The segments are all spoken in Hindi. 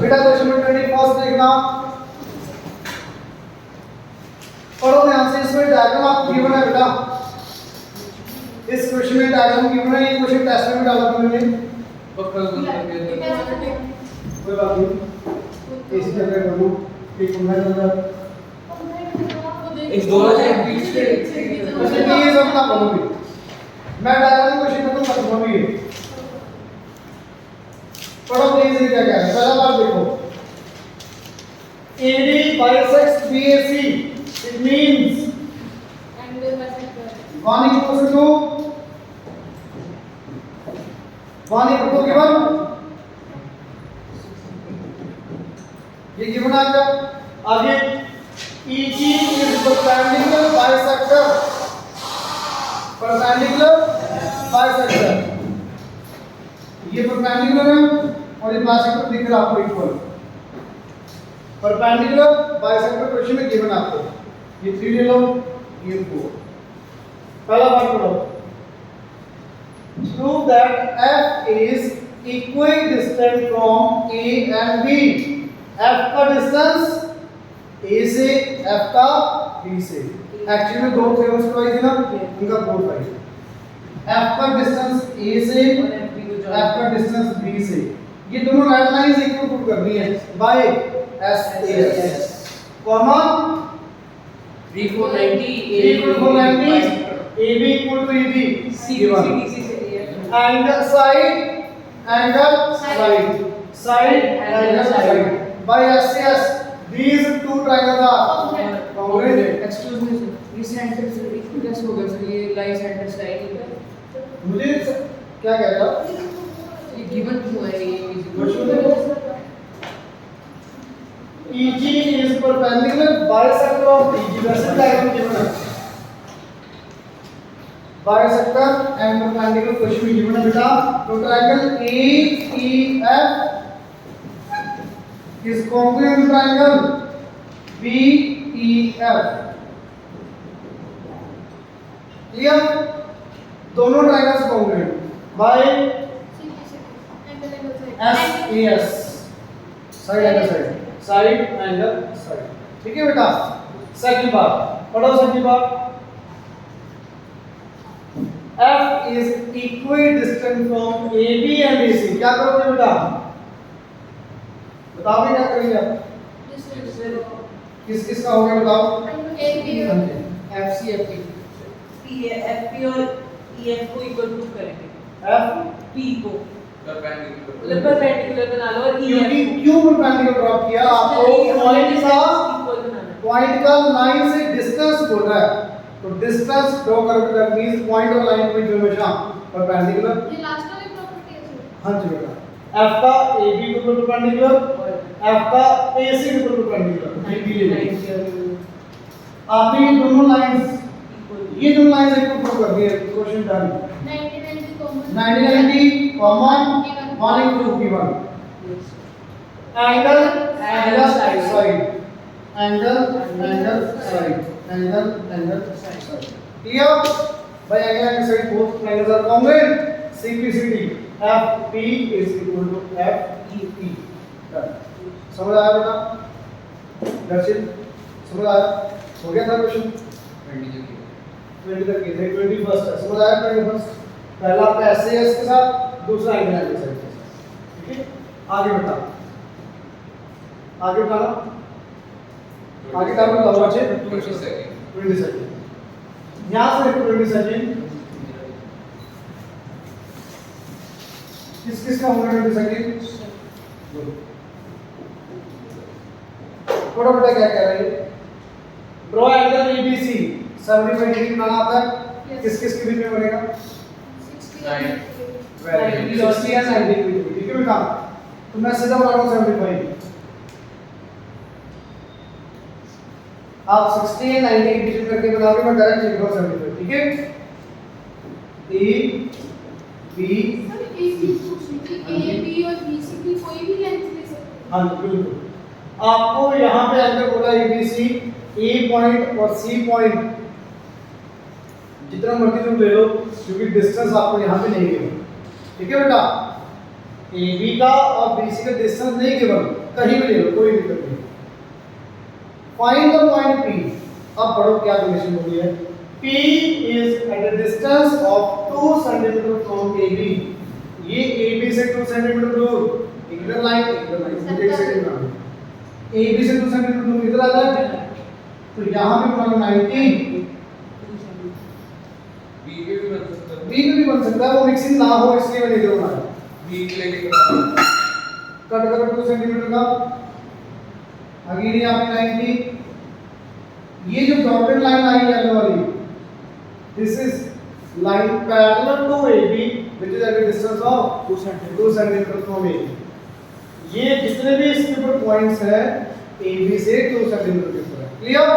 बेटा क्वेश्चन नंबर 21 देखना, पढ़ो ध्यान से। इसमें डायग्राम आपको गिवन है बेटा, इस क्वेश्चन में डायग्राम गिवन है। ये क्वेश्चन टेस्ट में भी डाला था मैंने, कोई बात नहीं। इस जगह करूं कि तुम्हें नंबर इस दोनों के बीच के अच्छा ये सब ना पढ़ो भी, मैं डायग्राम क्वेश्चन खत्म कर दूंगा भी। पढ़ो प्लीज, ये क्या कह रहा है। पहला बार देखो, AD bisects BAC, it means angle bisector 1 equals to 1 equal to given, ये गिवन आ गया। आगे EG is perpendicular bisector, perpendicular bisector, ये परपेंडिकुलर है और ये बाइसेक्टर दिख रहा है आपको इक्वल। परपेंडिकुलर बाइसेक्टर क्वेश्चन में गिवन आपको, ये 3 ले लो, ये 4। पहला पार्ट पढ़ो, prove that F is equidistant from A and B। F का डिस्टेंस A से, F का B से। एक्चुअली में दो थ्योरम्स करवाई थी ना, उनका प्रूफ है। F का डिस्टेंस A से, F का डिस्टेंस B से, ये दोनों रेड लाइंस इक्वल पुट करनी है by SAS, common B 490 AB equal to EB, given, and side angle side angle side by SAS, these two triangles are congruent। Excuse me sir, ये सेंटर से इक्वल कैसे होगा सर? ये लाइन सेंटर से आएगी। मुझे क्या कह रहा है, ये गिवन क्यों है ये? क्वेश्चन देखो, EG is perpendicular bisector of EG, वैसे डायग्राम गिवन है, bisector and perpendicular क्वेश्चन में गिवन है बेटा। तो triangle AEF is congruent to triangle BEF, clear? दोनों triangles congruent by SAS, side angle side. ठीक है बेटा। सेकंड बात पढ़ो, सेकंड बात, F is equidistant from AB and AC। क्या करोगे बेटा, बताओ क्या करेंगे आप? किस किस का हो गया बताओ? FC FP FP और EF को इक्वल टू करेंगे, F P को परपेंडिकुलर परपेंडिकुलर बना लो और क्योंकि EF क्यों परपेंडिकुलर ड्रॉप किया आपको? पॉइंट का इक्वल बनाना है। पॉइंट का लाइन से डिस्टेंस बोल रहा है, तो डिस्टेंस ड्रॉ करके दैट मींस पॉइंट और लाइन के बीच में हमेशा परपेंडिकुलर। ये लास्ट वाली प्रॉपर्टी है सर। हां जी बेटा, F का AB के ऊपर परपेंडिकुलर, F का AC के ऊपर परपेंडिकुलर, ये भी ले लो। आपने ये दोनों लाइंस, ये दोनों लाइंस एक ऊपर कर दिए, question done. 90 common 90 common 1 equal to P1, angle side, angle side, clear? by angle and side both triangles are congruent, CPCD FP is equal to FEP। Done। समझ आया बेटा? दर्शन समझ आया? हो गया था क्वेश्चन 20 तक के थे, 21st है, समझ आया? 21st पहला आपका SAS के साथ, दूसरा एंगल एंगल साइड के साथ। ठीक है, आगे बढ़ा, आगे बढ़ा, आगे क्या बताओ बच्चे? 20 सेकंड यहाँ से 20 सेकंड किस किस का होगा 20 सेकंड? थोड़ा बेटा क्या कह रहे हैं? ड्रॉ एंगल ABC 75 डिग्री बनाना आता है, किस किस के बीच में बनेगा? 60 और 90 डिग्री। ठीक है बेटा, तो मैं सीधा बना रहा हूँ 75, आप 60 या 90 के बीच में करके बनाओगे, मैं डायरेक्ट लिख रहा हूं 75। ठीक है, ए बी सर एक चीज पूछनी थी, ए बी और बी सी की कोई भी लेंथ ले सकते हैं? हाँ बिल्कुल। आपको यहाँ पे एंगल बोला ABC, ए पॉइंट और सी पॉइंट जितना मर्जी तुम ले लो, क्योंकि डिस्टेंस आपको यहाँ पे नहीं मिलेगा। ठीक है बेटा, AB का और BC का डिस्टेंस नहीं गिवन, कहीं भी ले लो कोई दिक्कत नहीं। Find the point P। अब पढ़ो क्या कंडीशन होगी है। P is at a distance of 2 cm from AB। ये AB से 2 cm दूर, इधर लाइन मुझे एक सेकंड बनाना। AB से 2 cm दूर इधर आ जाए, तो यहाँ पे बना 90, बी के भी बन सकता है। B में भी बन सकता है, वो मिक्सिंग ना हो इसलिए मैंने इधर बनाया। बी के लेके बना कट करो 2 सेंटीमीटर का, अगेन यहाँ पे 90। ये जो डॉटेड लाइन आई येलो वाली, this is line parallel to AB which is at a distance of 2 centimetre from AB। ये जितने भी इसके ऊपर पॉइंट्स है AB से 2 सेंटीमीटर के ऊपर है। क्लियर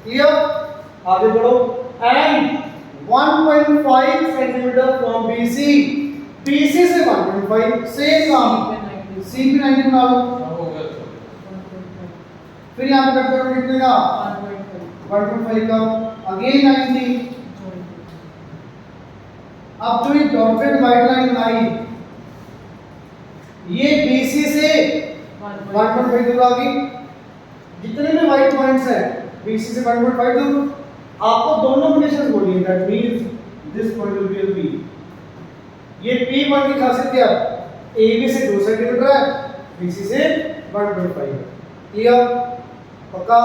क्लियर, आगे बढ़ो। And 1.5 centimetre from BC, BC से 1.5 सेम काम, C भी 90 बना लो। हो गया तो फिर यहाँ पे कट करो कितने का 1.5 का, अगेन 90। अब जो ये डॉटेड वाइट लाइन आई, ये BC से 1.5 दूर आ गई। जितने भी वाइट पॉइंट्स हैं BC से 1.5 दूर, आपको दोनों कंडीशंस बोली है। That means this point will be a P। ये P पॉइंट की खासियत क्या है, AB से 2 सेंटीमीटर है, BC से 1.5 है। क्लियर, पक्का,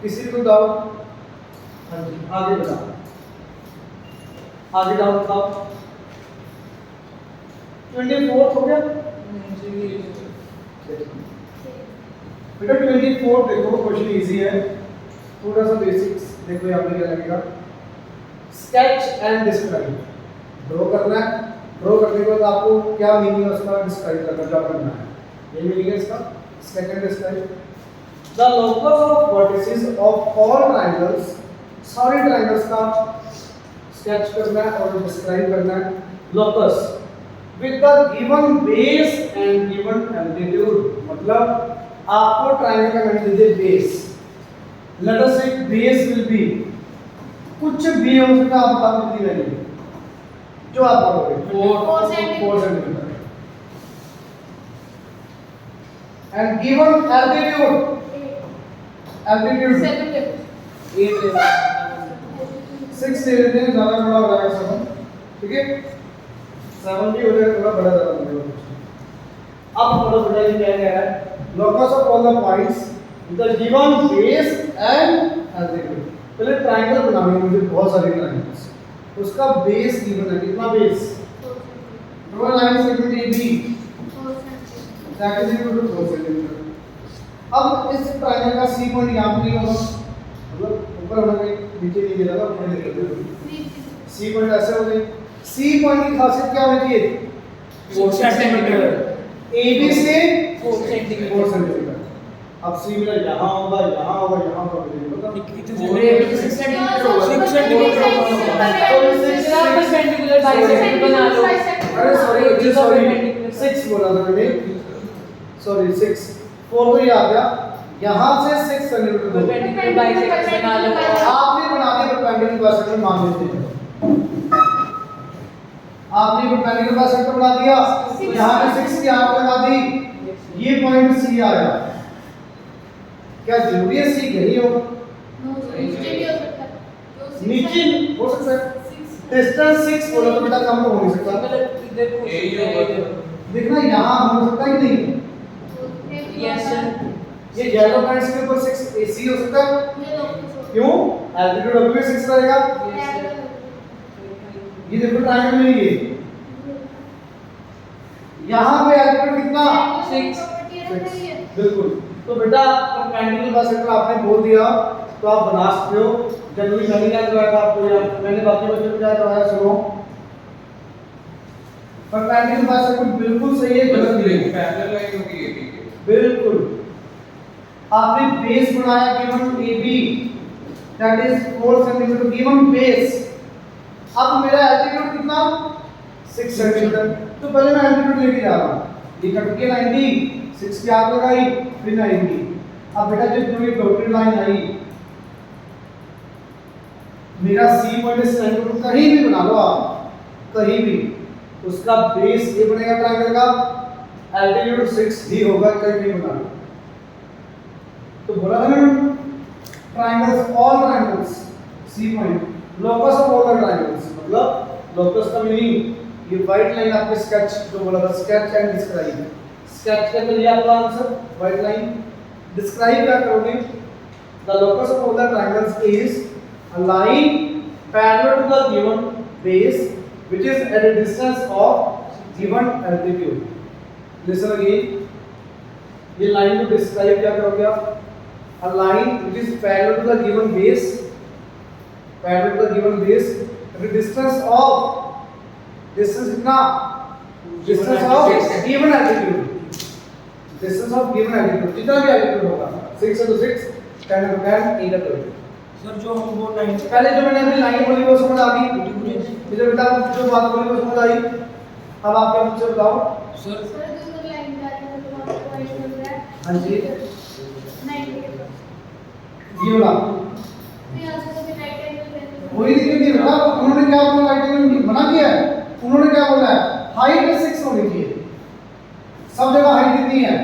किसी को डाउट? हाँ जी, आगे बताओ, आगे डाउट बताओ। 24 हो गया बेटा। 24 देखो, क्वेश्चन इजी है, थोड़ा सा बेसिक्स देखो यहाँ पे क्या लगेगा। स्केच एंड डिस्क्राइब, ड्रॉ करना है। ड्रॉ करने के बाद आपको क्या मीनिंग है उसका डिस्क्राइब करना, क्या करना है, ये मीनिंग है इसका। Sketch and describe the locus of vertices of all triangles, सारे ट्रायंगल्स का स्केच करना है और डिस्क्राइब करना है। Locus with the given base and given amplitude, मतलब आपको ट्रायंगल का नाम दे दे बेस। लेट अस से बेस विल बी, कुछ भी हो सकता है, आप बता कितनी वैल्यू जो आप बोलोगे 4 centimetre. And given altitude, altitude 6 ले लेते हैं, ज्यादा बड़ा हो जाएगा 7, ठीक है 7 भी हो जाएगा, थोड़ा बड़ा ज्यादा हो जाएगा। अब थोड़ा बड़ा ये क्या कह रहा है, locus of all the points the given base and altitude. पहले ट्रायंगल बनाने में मुझे बहुत सारे ट्रायंगल्स, उसका बेस गिवन है, कितना base, draw line segment AB that is equal to 4 centimetre. अब इस ट्रायंगल का C पॉइंट यहाँ पे नहीं होगा, मतलब ऊपर होना चाहिए, नीचे नहीं गिरा था, ऊपर नहीं गिरा। C पॉइंट ऐसे हो गई। C पॉइंट की खासियत क्या होनी चाहिए, 4 सेंटीमीटर। AB से 4 सेंटीमीटर। 4 सेंटीमीटर। अब C मेरा यहाँ होगा, यहाँ होगा, यहाँ होगा, मुझे पता। 6 सेंटीमीटर होगा। 6 सेंटीमीटर परपेंडिकुलर बाइसेक्टर बना लो। अरे सॉरी 6 बोला था मैंने, सॉरी 6, 4 तो ये आ गया। यहाँ से 6 सेंटीमीटर दूर परपेंडिकुलर बाइसेक्टर बना लो। आपने बना दिया परपेंडिकुलर बाइसेक्टर, मान लेते हैं आपने परपेंडिकुलर बाइसेक्टर बना दिया। यहाँ पे 6 की आर्क लगा दी, ये पॉइंट C आया। क्या जरूरी है C यही हो, नीचे हो सकता है। डिस्टेंस 6 बोला तो बेटा कम तो हो नहीं सकता, मतलब इधर को यही होगा। देखना यहाँ हो सकता है कि नहीं। Yes sir. ये येलो पॉइंट्स के ऊपर 6 AC हो सकता है, क्यों, एल्टीट्यूड अभी भी 6 रहेगा। ये देखो ट्रायंगल में ये यहाँ पे एल्टीट्यूड कितना, 6 बिल्कुल। तो बेटा परपेंडिकुलर बाइसेक्टर आपने बोल दिया तो आप बना सकते हो। जनरली मैंने क्या करवाया था आपको, या मैंने बाकी बच्चों को क्या करवाया, सुनो। परपेंडिकुलर बाइसेक्टर बिल्कुल सही है, गलत नहीं है, पैरेलल लाइन होगी AB के। बिल्कुल। आपने बेस बनाया given AB that is 4 centimetre given base. अब मेरा एल्टीट्यूड कितना, 6 सेंटीमीटर। तो पहले मैं एल्टीट्यूड लेके जा रहा हूँ, ये कट के 90, 6 की आर्क लगाई, फिर 90। अब बेटा जो ये डॉटेड लाइन आई, मेरा C पॉइंट इस ट्रायंगल को कहीं भी बना लो आप, कहीं भी, उसका बेस ये बनेगा ट्रायंगल का, एल्टीट्यूड 6 ही होगा, कहीं नहीं बनाना। तो बोला था मैंने triangles, all triangles C point, locus of all the triangles, मतलब लोकस का मीनिंग ये व्हाइट लाइन आपके स्केच जो बोला था, स्केच एंड डिस्क्राइब। स्केच के अंदर ये आपका आंसर व्हाइट लाइन, डिस्क्राइब क्या करोगे, the locus of all the triangles is a line parallel to the given base which is at a distance of given altitude. Listen again. ये line को describe क्या करोगे आप? A line which is parallel to the given base, parallel to the given base at a distance of, distance कितना? Distance of given altitude. Distance of given altitude. जितना भी altitude होगा, 6 into 6, 10 into 10, 8 into 8. सर जो हम वो लाइन पहले जो मैंने अपनी लाइन बोली वो समझ आ गई, इधर बेटा जो बात बोली वो समझ आई। अब आप क्या मुझसे बताओ सर सर जो लाइन जा रही है तो आपको पॉइंट मिल रहा है। हाँ जी। 90 के पास। ये वाला तो यहाँ से तो फिर राइट एंगल है। वही दिक्कत नहीं बेटा, उन्होंने क्या अपना राइट एंगल बना दिया है, उन्होंने क्या बोला है हाइट 6 होनी चाहिए, सब जगह हाइट कितनी है,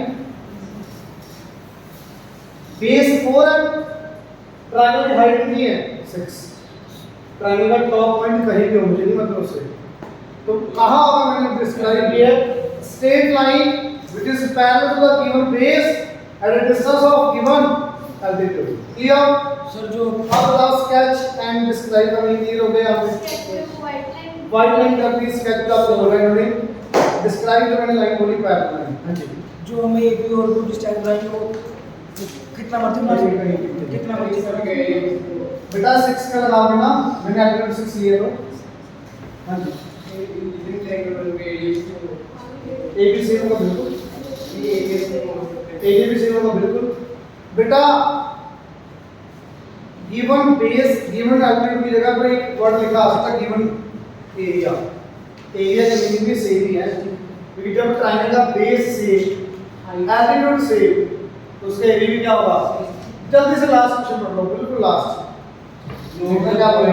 बेस 4 है, ट्रायंगल की हाइट कितनी है 6, ट्रायंगल का टॉप पॉइंट कहीं भी हो, मुझे नहीं मतलब उससे तो कहा होगा, मैंने डिस्क्राइब किया straight line which is parallel to the given base at a distance of given altitude. Clear? Sir जो अब बताओ स्केच एंड डिस्क्राइब का मीनिंग क्लियर हो गया आपको? स्केच में व्हाइट लाइन। व्हाइट लाइन का भी स्केच का आपको बोला इन्होंने, डिस्क्राइब जो मैंने लाइन बोली पैरेलल लाइन। हां जी, जो हमें एक भी और को डिस्टेंस लाइन को कितना मर्जी कितना मर्जी बेटा 6 का लगाओगे ना, मैंने एल्टीट्यूड 6 लिया तो हां जी ए बी सी होगा बिल्कुल, ए बी सी होगा बिल्कुल। बेटा गिवन बेस गिवन एल्टीट्यूड की जगह पर एक वर्ड लिखा आ सकता है गिवन एरिया, एरिया का मीनिंग भी सेम ही है, क्योंकि जब ट्रायंगल का बेस से एल्टीट्यूड से तो उसका एरिया भी क्या होगा। जल्दी से लास्ट क्वेश्चन पढ़ लो, बिल्कुल लास्ट। नोट क्या बोला,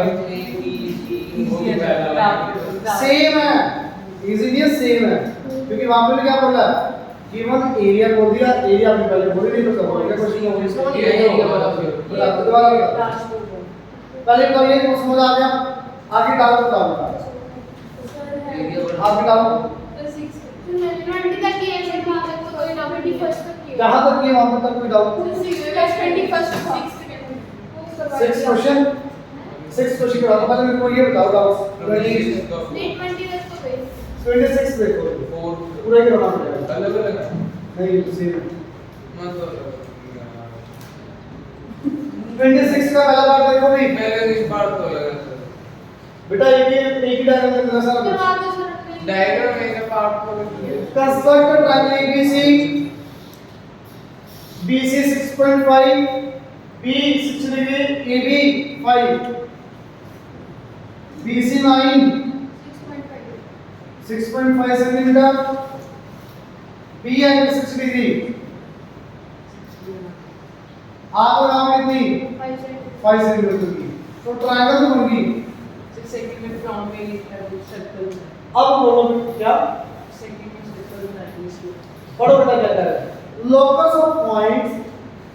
सेम है, इजीली सेम है, क्योंकि वहां पे भी क्या बोला गिवन एरिया बोल दिया, एरिया आपने पहले बोल नहीं तो बोलेगा क्वेश्चन हो गया एरिया वाला फिर दोबारा पहले तो ये को समझ आ गया, आगे डाउट बताओ बेटा, आगे डाउट 20 तक की है सर, वहां तक तो कोई डाउट नहीं, फर्स्ट तक की है। जहां तक ये वहां तक कोई डाउट 21st 6 क्वेश्चन 6 क्वेश्चन का पहले मेरे को ये बताओ डाउट नहीं 20 तक तो गई। 26 देखो 4 पूरा ही बनाना पड़ेगा, अलग अलग है नहीं सेम। मतलब 26 का पहला पार्ट देखो भी पहले इस बार तो अलग है सर, बेटा एक ही डायग्राम में इतना सारा तो कुछ। आप तो सर डायग्राम में का पार्ट तो construct a triangle ABC, BC 6.5, B 6 degree, AB 5, BC 9 6.5 centimetre, B angle 6 degree, आप और आप कितनी 5 सेंटीमीटर की, तो ट्रायंगल तो बन गई। 6 सेकंड में फ्रॉम में सर्कल अब बोलो क्या सेकंड में सर्कल बनानी है। पढ़ो बेटा क्या कह रहा है, locus of points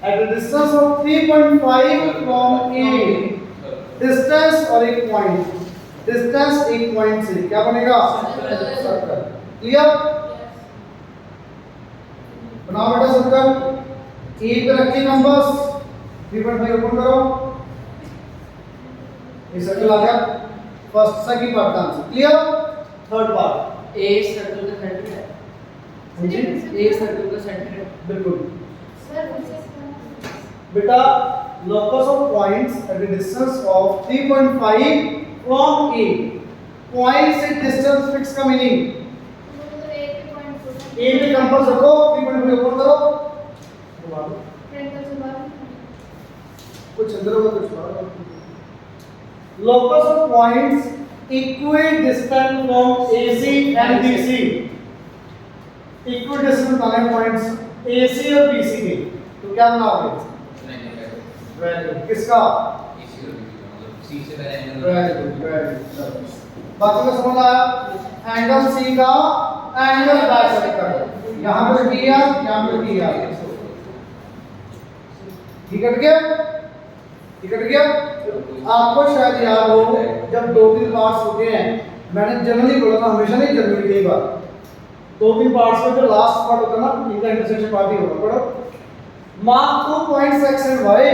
at a distance of 3.5 from A, distance और एक point, distance एक point से क्या बनेगा सर्कल। क्लियर? बनाओ बेटा सर्कल, ए पे रखिए कंपास, 3.5 ओपन करो, ये सर्कल आ गया, फर्स्ट सेकंड पार्ट का answer. Clear? Third part a circle का सेंटर है, जी ए सर्कल का सेंटर है। बिल्कुल सर बेटा, locus of points at a distance of 3.5 from A, point से distance fix का meaning, A पे कंपास रखो, 3.5 ओपन करो, कुछ अंदर होगा कुछ बाहर। locus of points equidistant from AC and BC, equidistant वाले points AC और BC के, तो क्या बनाओगे? वैल्यू किसका? इसी मतलब सी से पहले वैल्यू बाकी का समझ आया? एंगल सी का एंगल बाइसेक्ट कर, यहाँ पे किया, यहाँ पे किया, ठीक है क्या? ठीक है क्या? आपको शायद याद हो जब 2-3 पार्ट्स होते हैं, मैंने जनरली बोला था, हमेशा नहीं, जनरली कई बार 2-3 पार्ट्स में जो लास्ट पार्ट होता है ना, इनका इंटरसेक्शन पार्ट ही होगा। पढ़ो, mark 2 points x and y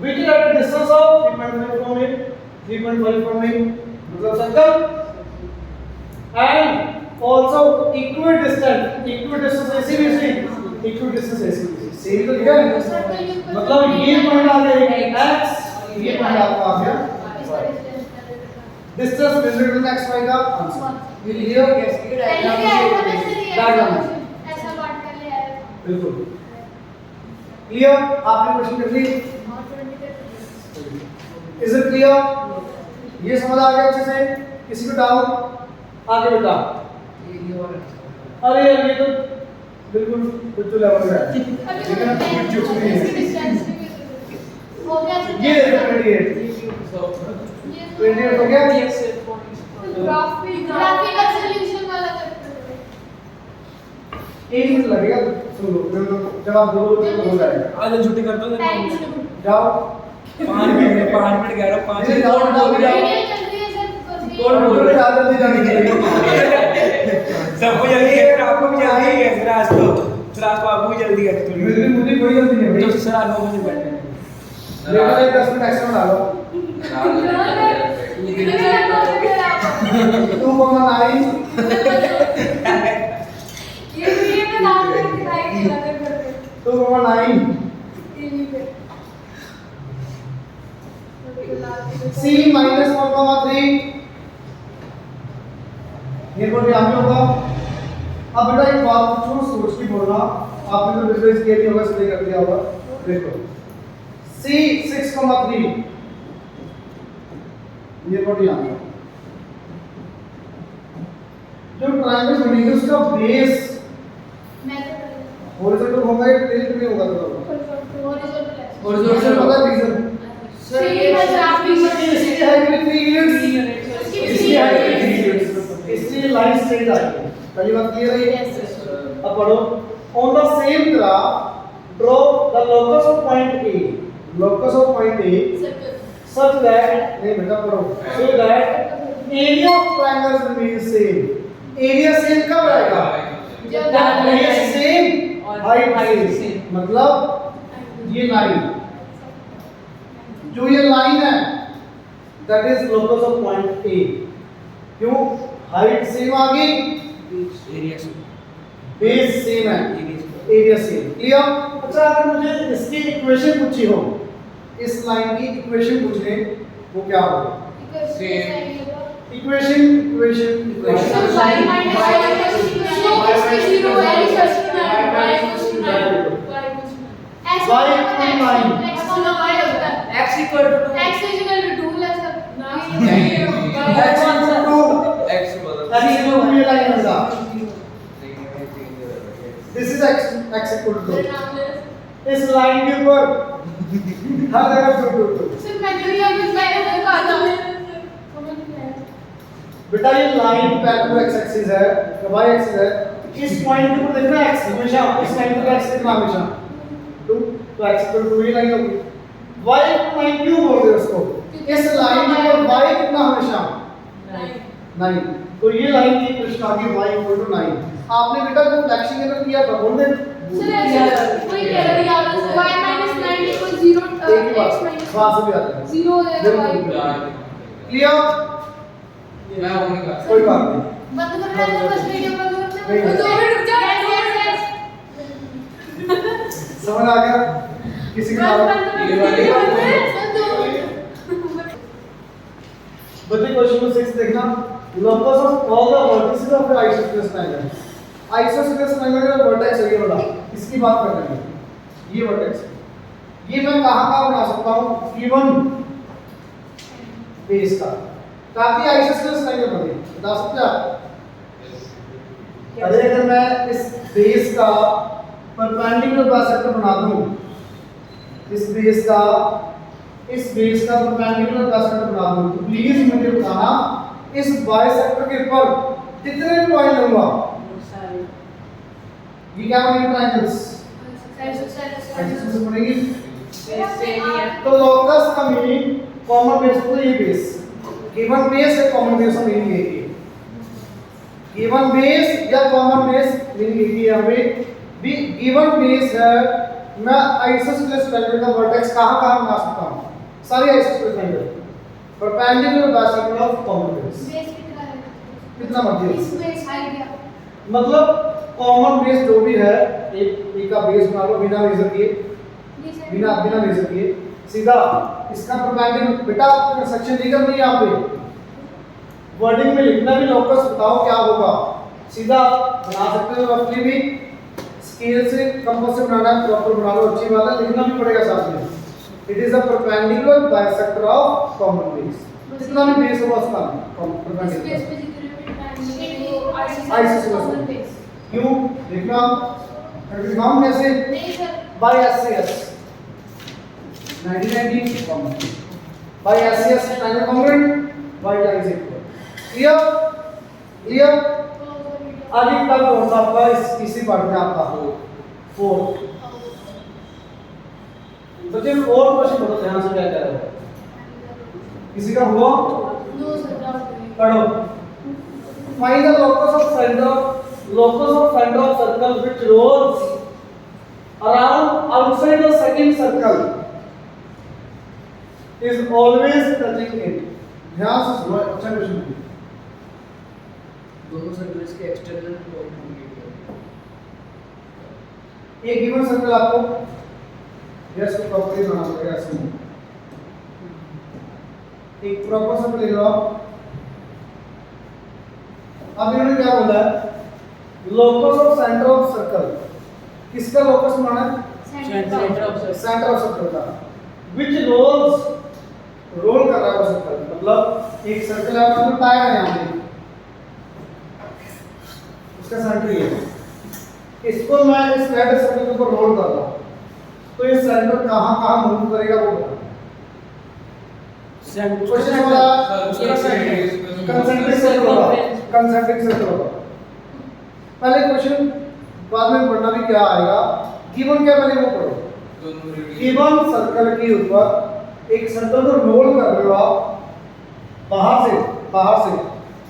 which are at a distance of 3.5 from it, 3.5 from it, मतलब circle, and also equidistant AC BC, equidistant AC BC, सही तो लिखा है? मतलब ये पॉइंट आ गया x, ये पॉइंट आपका आ गया डिस्टेंस बिटवीन x y का आंसर। ये लिखिए डायग्राम ऐसा बात कर ले यार। बिल्कुल क्लियर। आपने क्वेश्चन कर ली? Is it clear? ये समझ आ गया अच्छे से? किसी को डाउट? आगे बेटा। अरे यार ये तो बिल्कुल कुछ लेवल का है, ठीक है ना? कुछ नहीं है। हो गया ये देखो 28 हो गया। ग्राफिकल सॉल्यूशन वाला चैप्टर 1 मिनट लगेगा, सुनो जब आप बोलो तो हो जाएगा। आज छुट्टी कर दो। टाइम जाओ 5 मिनट 11 5 ये जाओ जाओ जाओ वीडियो चल रही है सर। कौन बोल रहा है? जल्दी जाने के लिए सबको जल्दी है, फिर आपको भी जल्दी है, फिर आज तो आपको भी जल्दी है। मुझे कोई जल्दी नहीं तो भाई। सर 9 बजे बैठे हैं। लेकिन 10 मिनट एक्स्ट्रा डालो। 2,9 ये वीडियो में नाम करके दिखाई दिया करते 2,9 टीवी पे। C minus 1,3 ये कोई यहाँ पे होगा। अब बेटा एक बात पूछो, सोच के बोलना, आपने तो विजुअलाइज किया नहीं होगा, इसलिए कर दिया होगा। देखो C 6,3 ये कोई यहाँ पे जो ट्रायंगल बनेगी उसका बेस मैं तो हॉरिजॉन्टल होगा या टिल्ट में होगा? तो हॉरिजॉन्टल होगा रीजन सर ये ग्राफिक इसकी हाइट में 3 यूनिट्स, इसकी हाइट में 3 यूनिट्स, इसलिए लाइन स्ट्रेट आएगी। पहली बात क्लियर है? अब पढ़ो, on the same graph draw the locus of point A, locus of point A such that नहीं बेटा पढ़ो, so that area of triangles remains same, area same कब रहेगा? जब बेस सेम हाइट सेम, मतलब ये लाइन, जो ये लाइन है that is locus of point A. क्यों? हाइट सेम आ गई, एरिया से बेस सेम है, एरिया सेम। क्लियर? अच्छा अगर मुझे इसकी इक्वेशन पूछी हो, इस लाइन की इक्वेशन पूछे, वो क्या होगा? Equation x equal to 2 this is x equal to इस लाइन के ऊपर हर जगह 2 बेटा ये लाइन पैरेलल x एक्सिस है, y एक्सिस है, इस पॉइंट के ऊपर देखना x हमेशा, इस लाइन पे x कितना हमेशा 2, तो x इक्वल टू ये लाइन होगी। y लाइन क्यों बोल रहे हो उसको? इस लाइन के ऊपर y कितना हमेशा 9, तो ये लाइन की प्रश्न आ गई y इक्वल टू 9। आपने बेटा जो फ्लैक्सिंग अगर किया था बोल दे क्लियर? मैं होऊंगा कोई बात नहीं, बंद कर रहा है बस वीडियो बंद कर दो। नहीं, 2 मिनट रुक जाओ। समझ आ गया? किसी का बच्चे क्वेश्चन नंबर 6 देखना, locus of all the vertices of the isosceles triangle, isosceles triangle का वर्टेक्स है ये वाला, इसकी बात कर रहे हैं, ये वर्टेक्स, ये मैं कहाँ बना सकता हूँ? E1 बेस का, ताकि आइसोसेलेस ट्रायंगल बने, बता सकते हैं आप? अरे अगर मैं इस बेस का परपेंडिकुलर बाइसेक्टर बना दूं, इस बेस का परपेंडिकुलर बाइसेक्टर बना दूं, तो प्लीज मुझे बताना इस बाइसेक्टर के ऊपर कितने भी पॉइंट लूंगा, ये क्या बनेंगे ट्रायंगल्स, ऐसे से बनेंगे। तो लोकस का मीनिंग कॉमन बेस तो ये बेस, गिवन बेस है, कॉमन बेस का मीनिंग यही है, गिवन बेस या कॉमन बेस मीनिंग यही है। हमें भी गिवन बेस है, मैं आइसोसेलेस ट्रायंगल का वर्टेक्स कहां-कहां बना सकता हूं, सारी isosceles triangle perpendicular bisector of common base कितना मर्जी हो, मतलब कॉमन बेस जो भी है एक का बेस बना लो बिना मेजर किए, बिना मेजर किए सीधा इसका परपेंडिकुलर। बेटा सेक्शन लिखा नहीं यहाँ पे, वर्डिंग में लिखना भी, लोकस बताओ क्या होगा, सीधा बना सकते हो रफली भी, स्केल से कंपास से बनाना है प्रॉपर बना लो, अच्छी बात है, लिखना भी पड़ेगा साथ में। It is a perpendicular bisector of common base, जितना भी बेस होगा उसका परपेंडिकुलर आइसोसेलेस। क्यों देखना हम कैसे by SCS 1990 common by SCS triangle congruent by lines equal. Clear clear. आगे का कौन सा आपका इसी पार्ट में आपका हो 4। तो जब और क्वेश्चन बहुत ध्यान से क्या कर रहे हो, किसी का हुआ पढ़ो। Find the locus of center of circle which rolls around outside the second circle is always touching it. ध्यान से सुनो, अच्छा क्वेश्चन है। दोनों सर्कल्स के एक्सटर्नल पॉइंट होंगे। एक गिवन सर्कल आपको यस को प्रॉपर्टी बनाना पड़ेगा ऐसे में। एक प्रॉपर सर्कल ले लो आप। अब इन्होंने क्या बोला है, locus of centre of circle, किसका लोकस माना है, सेंटर ऑफ सर्कल का, विच रोल्स रोल कर रहा है वो सर्कल, मतलब एक सर्कल है मतलब टायर है यहाँ पे, उसका सेंटर ये है, इसको मैं इस रेड सर्कल के ऊपर रोल कर रहा हूँ, तो ये सेंटर कहाँ मूव करेगा वो बता। क्वेश्चन वाला कंसेंट्रिक सर्कल होगा, कंसेंट्रिक सर्कल होगा। पहले क्वेश्चन बाद में पढ़ना भी क्या आएगा, गिवन क्या पहले वो पढ़ो। गिवन सर्कल के ऊपर एक सर्कल को रोल कर रहे हो आप, बाहर से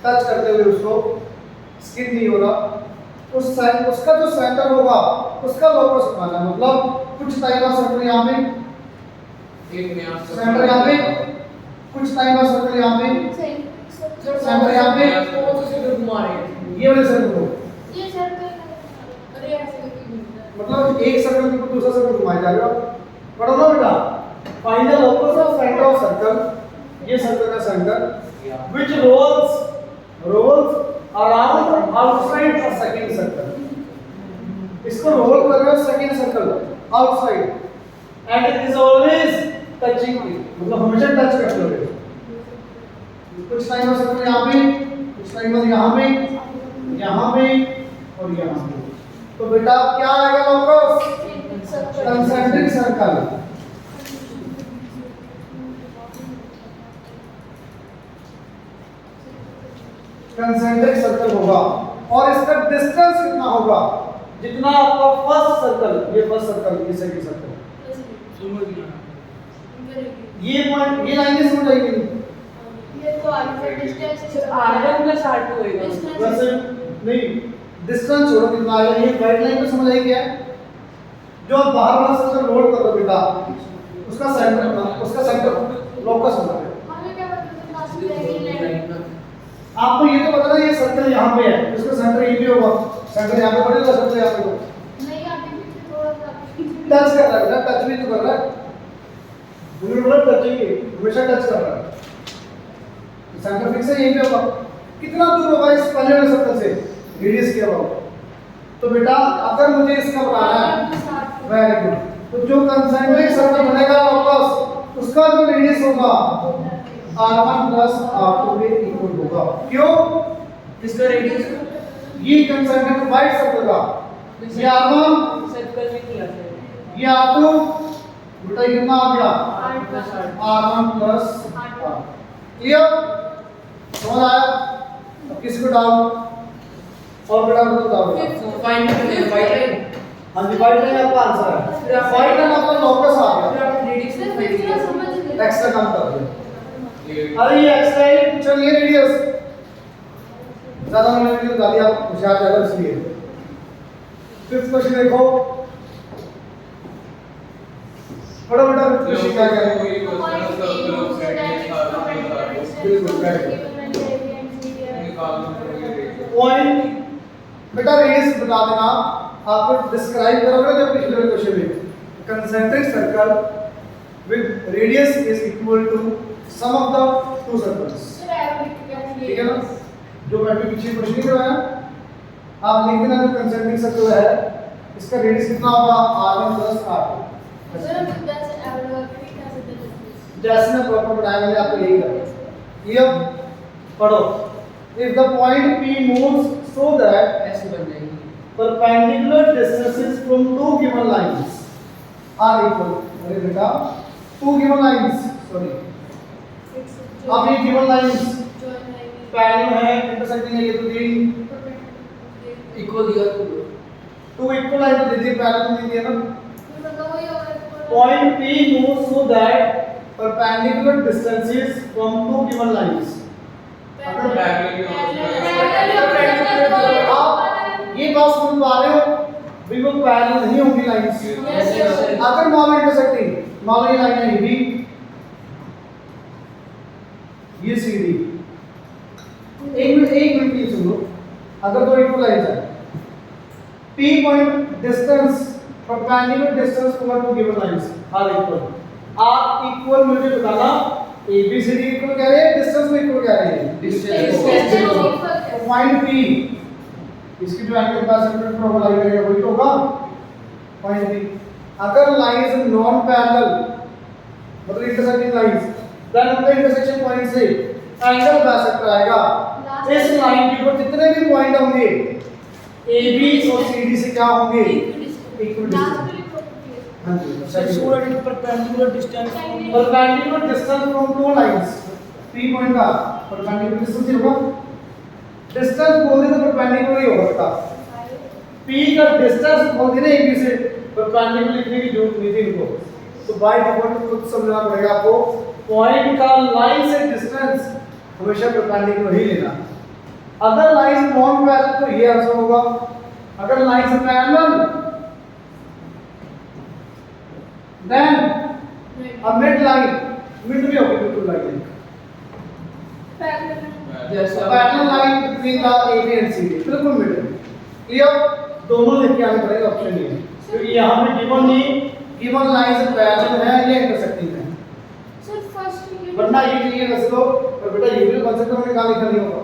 टच करते हुए उसको, स्किप नहीं हो रहा, उसका जो सेंटर होगा उसका लोकस बनाना, मतलब कुछ टाइम का सर्कल यहाँ पे, सेंटर यहाँ पे, कुछ टाइम का सर्कल यहाँ पे, सेंटर यहाँ पे, ये वाले सर्कल को, मतलब एक सर्कल के ऊपर दूसरा सर्कल घुमाया जाएगा। पढ़ो ना बेटा, find the locus of centre of circle, ये सर्कल का centre, which rolls around outside the second circle, इसको रोल कर रहे हो second circle outside, and it is always touching it, मतलब हमेशा टच करते हो। कुछ टाइम का सर्कल यहाँ पे, कुछ टाइम का यहाँ पे और यहाँ पे, तो बेटा क्या आएगा locus, concentric circle. Concentric circle होगा और इसका डिस्टेंस कितना होगा, जितना आपका फर्स्ट सर्कल, ये फर्स्ट सर्कल, ये सेकंड सर्कल, ये पॉइंट, ये लाइन समझ आएगी वैसे नहीं, डिस्टेंस छोड़ो कितना आएगा, ये वाइट लाइन तो समझ आई क्या है, जो आप बाहर वाला सर्कल रोल कर दो बेटा, उसका सेंटर लोकस होता है। आपको ये तो पता है ये सर्कल यहाँ पे है, इसका सेंटर ये भी होगा, सेंटर यहाँ पे पड़ेगा, सर्कल यहाँ पे होगा, टच कर रहा है, टच भी तो कर रहा है, टचिंग हमेशा टच कर रहा है, सेंटर फिक्स है, यहीं पे होगा। कितना दूर होगा इस पहले वाले सर्कल से, रेडियस क्या होगा, तो बेटा अगर मुझे इसका बनाना है, वेरी गुड, तो जो कंसेंट्रिक सर्कल बनेगा लोकस, उसका जो रेडियस होगा r1 प्लस r2 के इक्वल होगा। क्यों, किसका रेडियस, ये कंसेंट्रिक वाइट सर्कल का, ये r1 सर्कल में किया है, ये r2, बेटा कितना आ गया r1 प्लस r। क्लियर। समझ आया? अब किसी को डाउट और बेटा बताओ फाइंड करते हैं फाइंड लाइन हाँ जी फाइव लाइन आपका आंसर है फाइव लाइन आपका लॉकस आ फिर गया आप रेडियस सर को फिर फाइंड थोड़ा किया समझ नहीं एक्स का काम कर दिया ये अरे ये एक्स है पूछा नहीं है रेडियस ज्यादा मैंने वीडियो बता दिया आप होशियार ज्यादा इसलिए फिफ्थ क्वेश्चन देखो बड़ा बड़ा क्वेश्चन क्या कह रहे हैं पॉइंट बेटा रेडियस बता देना आपको डिस्क्राइब करोगे जब पिछले क्वेश्चन में concentric circle with radius is equal to sum of the two circles ठीक है ना जो मैं भी पीछे क्वेश्चन नहीं करवाया आप लिख देना जो कंसेंट्रिक सर्कल है इसका रेडियस कितना होगा r1 प्लस r2 जैसे मैं प्रॉपर बताया मैंने आपको यही करा ये अब पढ़ो if the point p moves so that ऐसे बन जाएगी perpendicular distances from two given lines are equal अरे बेटा two given lines sorry अब ये given lines पैरेलल है इंटरसेक्टिंग है ये तो तीन इक्वल दिया टू इक्वल लाइन तो दे दी पैरेलल दे दिया ना point p moves so that perpendicular distances from two given lines आप ये बात समझ पा रहे हो बिल्कुल पैरेलल नहीं होंगी लाइंस अगर मान लो इंटरसेक्टिंग मान लो ये लाइन है बी ये सी डी एक मिनट की सुनो अगर दो इक्वल लाइंस है p point distance perpendicular distance over two given lines are equal आप इक्वल मुझे बताना A B C D equal कह रहे हैं डिस्टेंस में इक्वल कह रहे हैं डिस्टेंस पॉइंट P इसकी जो एंगल कैपेसिटर पर होगा लाइन करेगा वही तो होगा पॉइंट P अगर लाइन इज नॉन पैरेलल मतलब इंटरसेक्टिंग लाइंस देन उनका इंटरसेक्शन पॉइंट से एंगल कैपेसिटर आएगा इस लाइन के ऊपर जितने भी पॉइंट होंगे AB और CD से क्या होंगे इक्वल डिस्टेंस हां जी सेक्सुअल perpendicular distance perpendicular distance from two lines P point का परपेंडिकुलर डिस्टेंस ही होगा डिस्टेंस बोल दे तो परपेंडिकुलर ही होगा इसका P का डिस्टेंस बोल दे ना AB से परपेंडिकुलर लिखने की जरूरत नहीं थी इनको तो बाय डिफॉल्ट खुद समझना पड़ेगा आपको पॉइंट का लाइन से डिस्टेंस हमेशा परपेंडिकुलर ही लेना अगर लाइन नॉन पैरेलल तो ये आंसर होगा अगर लाइन से पैरेलल देन अब मिड लाइन मिड भी होगी बिल्कुल लाइन जैसा parallel line between the AB and CD बिल्कुल मिड क्लियर दोनों लेके आने पड़ेगा ऑप्शन ये क्योंकि यहां पे गिवन लाइन से पैरेलल है या इंटरसेक्टिंग है सर फर्स्ट वरना ये क्लियर रख लो और बेटा ये भी कॉन्सेप्ट हमने कहां लिखा नहीं होगा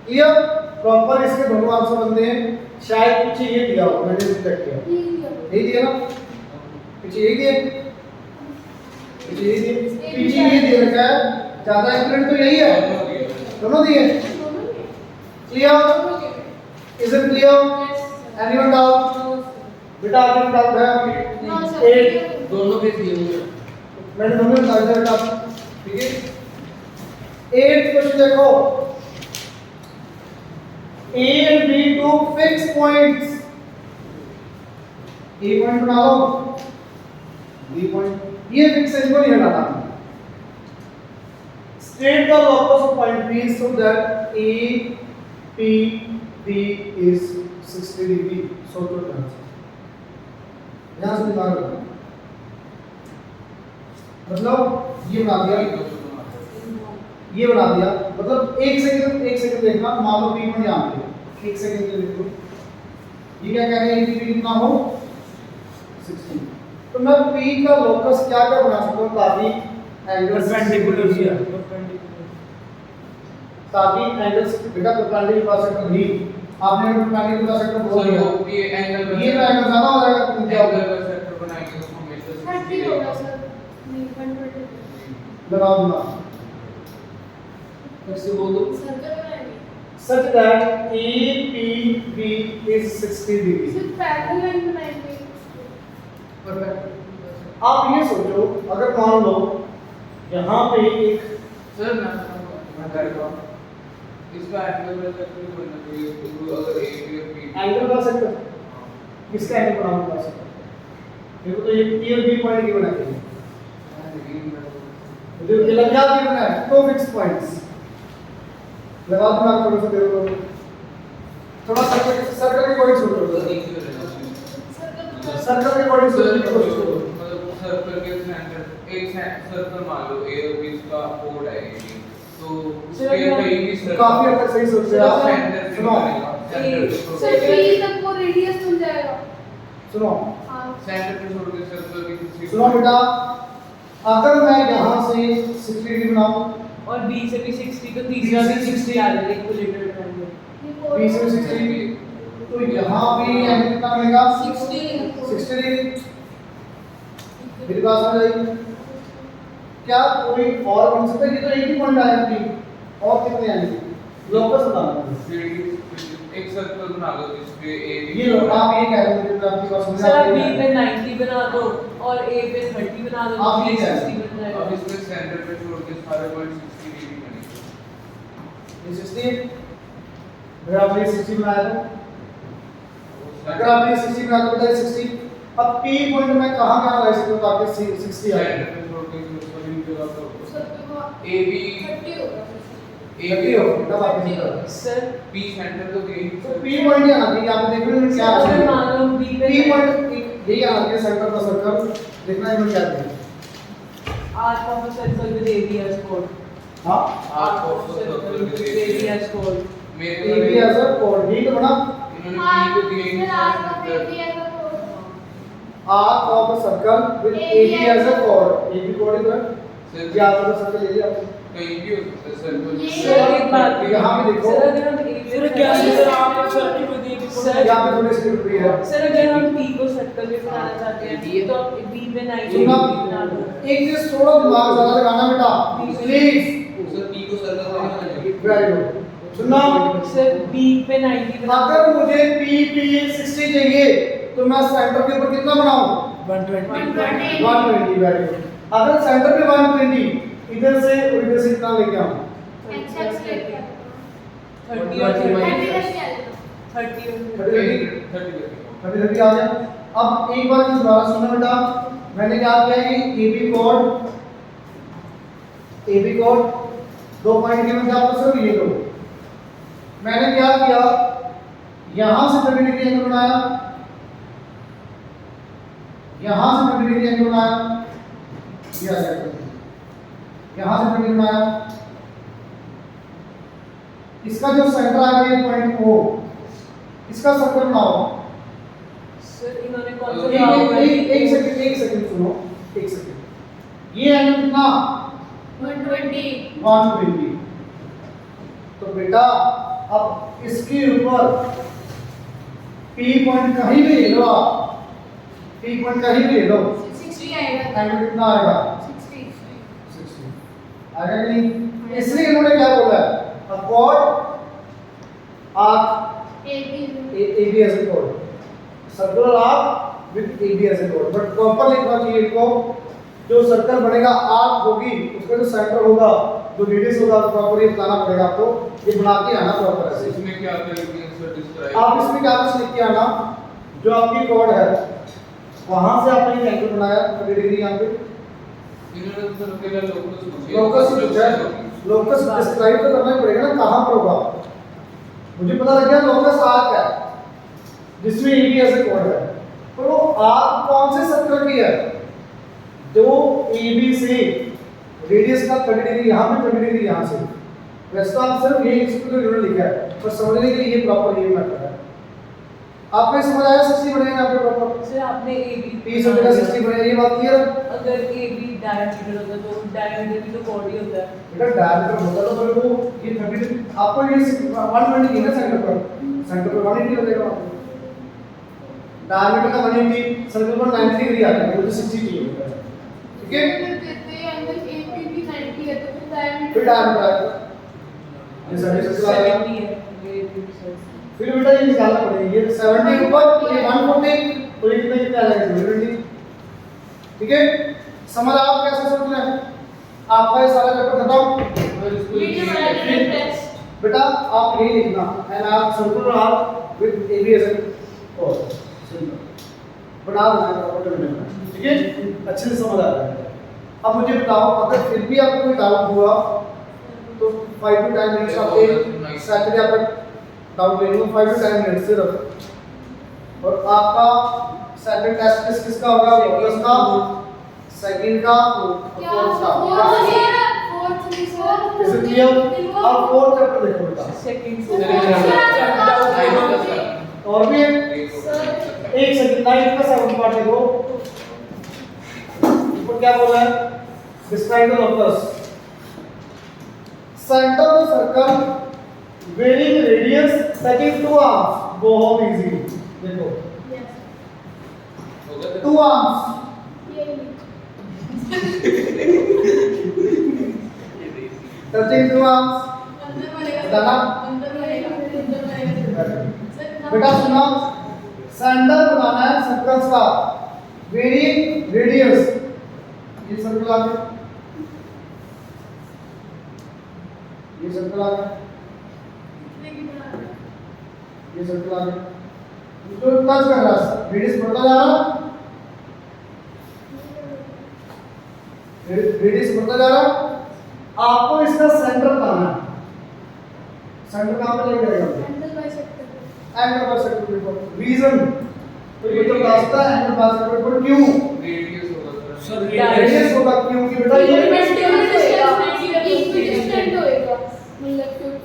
क्लियर प्रॉपर इसके दोनों आंसर बनते हैं शायद पीछे ये दिया हो मैंने चेक किया यही दिया ना पीछे यही दिया पीछे ये दे रखा है ज्यादा एक्यूरेट तो यही है दोनों दिए clear is it clear anyone doubt बेटा आगे डाउट है एक दोनों के दिए हुए मैंने दोनों बता दिया बेटा ठीक है 8th क्वेश्चन देखो A and B two fixed points A point बना लो B पॉइंट ये फिक्स है इनको नहीं हटाना state the locus of point P so that A P B is 60 degree so to turns यहां से दिमाग रखना मतलब ये बना दिया मतलब एक सेकंड देखना मान लो P पॉइंट यहां पे एक सेकंड के लिए देखो ये क्या कह रहे हैं कि कितना हो 60 तो मैं P का लोकस क्या क्या बना सकता हूं ताकि एंगल परपेंडिकुलर ही है ताकि एंगल बेटा परपेंडिकुलर पा सकते नहीं आपने परपेंडिकुलर पा सकते बोल दिया ये एंगल ये तो एंगल ज्यादा हो जाएगा तुम क्या एंगल का सेक्टर बनाएंगे तो हमेशा 30 होगा सर नहीं 120 लगाओ दूंगा कैसे बोल दो सर्कल बनाएंगे such that APB is 60 degree सिर्फ पैरेलल लाइन बनाएंगे परफेक्ट आप ये सोचो अगर मान लो यहाँ पे एक सर मैं करेगा इसका एंगल वाला सर्कल बनना चाहिए तो अगर ए बी और बी एंगल का सेक्टर किसका एंगल बनाऊंगा सेक्टर देखो तो ये पी और बी पॉइंट की बनाते हैं जो ये लग जाती है ना तो फिक्स पॉइंट्स लगा दो आप थोड़ा सा देखो थोड़ा सर्कल के पॉइंट्स छोड़ दो सर्कल के पॉइंट्स छोड़ दो मतलब सर्कल के सेंटर एक सर्कल मान लो ए और बी का कोड है ये तो उसके कहीं भी सर्कल काफी हद तक सही सोच रहे हो आप सेंटर सुनो सर पी तक वो रेडियस बन जाएगा। सुनो हाँ सेंटर पे छोड़ के सर्कल की किसी सुनो बेटा अगर मैं यहाँ से 60 डिग्री बनाऊं और बी से भी 60 तो तीसरा भी 60 आ जाएगा इक्विलेटरल ट्रायंगल। ये फोर 20 से 60 तो यहाँ भी एंगल कितना बनेगा 60 डिग्री मेरी बात समझ आई क्या कोई और बन सकता है ये तो एक ही पॉइंट आया थी और कितने आएंगे लोकस बताना एक सर्कल बना लो जिसपे ए ये लो आप ये कह रहे हो कि आपकी बात समझ सर आ आप रही बी है पे 90 बना दो और ए पे 30 बना दो आप ये तो कह 60 बन जाएगा। अब इसमें सेंटर पे छोड़ के सारे पॉइंट 60 डिग्री बनेंगे ये 60 अगर आपने 60 बनाया तो अगर आपने 60 बनाया तो बताइए 60 अब P पॉइंट में कहां ला सकते हो ताकि 60 आए सेंटर पे छोड़ के सभी जगह पर सर तो ए बी 30 होगा। ए ये बी हो तब आप नहीं कर सर पी सेंटर तो गई तो P पॉइंट यहाँ आती है आप देख रहे हो क्या अगर है मान लो बी पे P पॉइंट यही आती है सेंटर का सर्कल देखना है क्या है arc of a circle with areas कोड हां arc of circle with areas कोड मेरे AB एज अ कोड ही तो बना इन्होंने हाँ पी को दिए सर आपका बेबी है तो arc of a circle with AB as a कोड AB कोड है सर ये आपका सर्कल ले लिया आपने कहीं भी हो सकता है सर्कल ये सर एक बात यहाँ पे देखो। सर अगर हम फिर क्या सर आप एक सर्कल में दिए कि सर यहाँ पे थोड़ी सी टूटी है सर अगर हम P को सर्कल में बनाना चाहते हैं तो आप B पे 90 सुना बना दो एक चीज थोड़ा दिमाग ज्यादा लगाना बेटा प्लीज सर पी को सर्कल बनाना चाहिए वेरी गुड सुनना सर B पे 90 बना दो अगर मुझे P 60 चाहिए तो मैं सेंटर के ऊपर कितना बनाऊं 120 120 वेरी गुड अगर सेंटर पे 120 इधर से और इधर से कितना लेके आऊं अच्छा लेके 30 और 30 30 लेके आ 30 और 30 आ गया अब एक बार इस दोबारा सुनना बेटा मैंने क्या किया कि AB कोड दो पॉइंट के मध्य आपको सिर्फ ये दो मैंने क्या किया यहां से 30 डिग्री एंगल बनाया यहां से 30 डिग्री एंगल बनाया ये आ गया यहां से 30 बनाया इसका जो सेंटर आ गया पॉइंट O इसका सर्कल बनाओ सर इन्होंने कौन सा एक सेकंड सुनो एक सेकंड ये एंगल कितना 120 तो बेटा अब इसके ऊपर P पॉइंट कहीं भी ले लो आप P पॉइंट कहीं भी ले लो 60 आएगा एंगल कितना आएगा 60 आएगा कि नहीं इसलिए इन्होंने क्या बोला है a chord arc AB as a chord circular arc with AB as a chord but proper लिखना चाहिए इनको जो सर्कल बनेगा आर्क होगी उसका जो सेंटर होगा जो रेडियस होगा प्रॉपर ये बताना पड़ेगा आपको ये बना के आना प्रॉपर ऐसे इसमें क्या करेंगे सर डिस्क्राइब आप इसमें क्या कुछ लिख के आना जो आपकी कॉर्ड है वहां से आपने ये एंगल बनाया 30 डिग्री यहां पे इन्होंने तो सर केवल लोकस पूछे लोकस पूछा लोकस डिस्क्राइब तो करना ही पड़ेगा ना कहां पर होगा मुझे पता लग गया लोकस आर्क है जिसमें AB ऐसे कॉर्ड है पर वो आर्क कौन से सर्कल की है जो AB से रेडियस का 30 डिग्री यहां पे 30 डिग्री यहां से वैसे तो आप सिर्फ ये इसको जो इन्होंने लिखा है पर समझने के लिए ये प्रॉपर ये मैटर है आपको समझ आया 60 बनेगा यहाँ पे प्रॉपर सर आपने AB 30 हो जाएगा 60 बनेगा ये बात क्लियर अगर AB डायमीटर होता तो डायमीटर भी तो कॉर्ड ही होता है बेटा डायमीटर होता तो फिर वो ये 30 आपको ये 120 की ना सेंटर पर 180 हो जाएगा आपको डायमीटर का 180 सर्कल पर 90 डिग्री आ जाएगा मुझे 60 चाहिए ठीक है देते हैं एंगल AP भी 90 है तो फिर फिर डायमीटर आएगा ये 70 आ जाएगा 70 है ये फिर बेटा ये निकालना पड़ेगा ये 70 ऊपर ये 140 तो ये कितना आ जाएगा 20 ठीक है समझ आप कैसे सोच रहे हैं आपका ये सारा चैप्टर खत्म सर इसको वीडियो बनाने टेस्ट बेटा आप यही लिखना and arc circular arc with AB as और सिंपल बना देना ऑटोमेटिक। ठीक है, अच्छे से समझ आ रहा है। अब मुझे बताओ अगर फिर भी आपको कोई डाउट हुआ तो 5 to 10 मिनट्स आपके सैटरडे आपका डाउट ले लूँगा 5 to 10 मिनट सिर्फ। और आपका सैटरडे टेस्ट किसका होगा? प्लस का, सेकंड का, क्या फोर्थ का। Fourth is it clear? अब फोर्थ चैप्टर देखो बेटा। सेकंड और भी एक सेकंड 9 का 7 पार्ट देखो। ऊपर क्या बोला है? Describe the locus centre of circle varying radius taking 2 arms. Go home easy. देखो हो गया 2 आर्म्स टचिंग 2 आर्म्स। बेटा सुनो, सेंटर बनाना है सर्कल्स का वेरिंग रेडियस। ये सर्कल आ गया, ये सर्कल आ गया, ये सर्कल आ गया। जो टच कर रहा है रेडियस बढ़ता जा रहा है, रेडियस बढ़ता जा रहा है। आपको इसका सेंटर बनाना है। सेंटर कहां पे लेके जाएगा? एंगल बाइसेक्टर पर। रीजन तो ये जो रास्ता है एंगल बाइसेक्टर पर क्यों? रेडियस होगा सर रेडियस होगा क्योंकि बेटा ये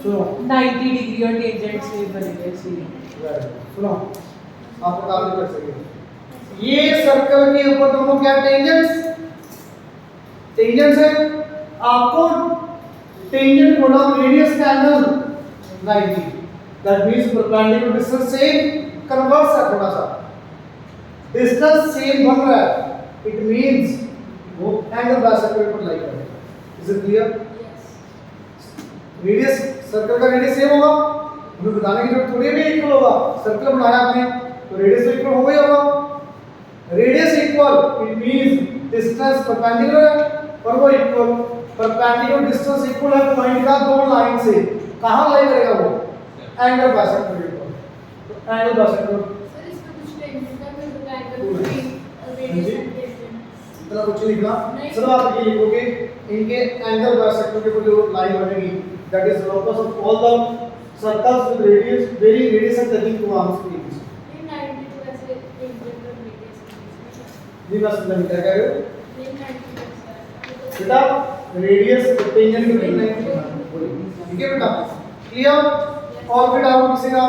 सुनो 90 डिग्री और टेंजेंट से बनेगा इसलिए। सुनो आप बता नहीं कर सके। ये सर्कल के ऊपर दोनों क्या टेंजेंट्स? टेंजेंट्स है। आपको टेंजेंट गुणा रेडियस का angle 90, that means perpendicular distance same converse है थोड़ा सा। डिस्टेंस सेम बन रहा है, इट मींस वो एंगल बाइसेक्टर पर लाई करेगा। Is it clear? Radius circle का रेडियस सेम होगा, हमें बताने की जरूरत थोड़ी भी इक्वल होगा। सर्कल बनाया आपने तो रेडियस तो इक्वल होगा ही होगा। Radius equal it means distance perpendicular है और वो इक्वल। परपेंडिकुलर डिस्टेंस इक्वल है पॉइंट का दो लाइन से। कहां लाई करेगा वो? एंगल बाइसेक्टर के ऊपर। तो एंगल बाइसेक्टर इतना कुछ नहीं लिखना, सिर्फ आप ये लिखोगे इनके एंगल बाइसेक्टर के ऊपर जो लाइन बनेगी that is locus of all the circles with radius very radius and touching 2 arms के बीच। ये बस नहीं क्या कह रहे हो बेटा? रेडियस टेंजेंट के बीच में ठीक है बेटा? क्लियर? और भी डाउट किसी का?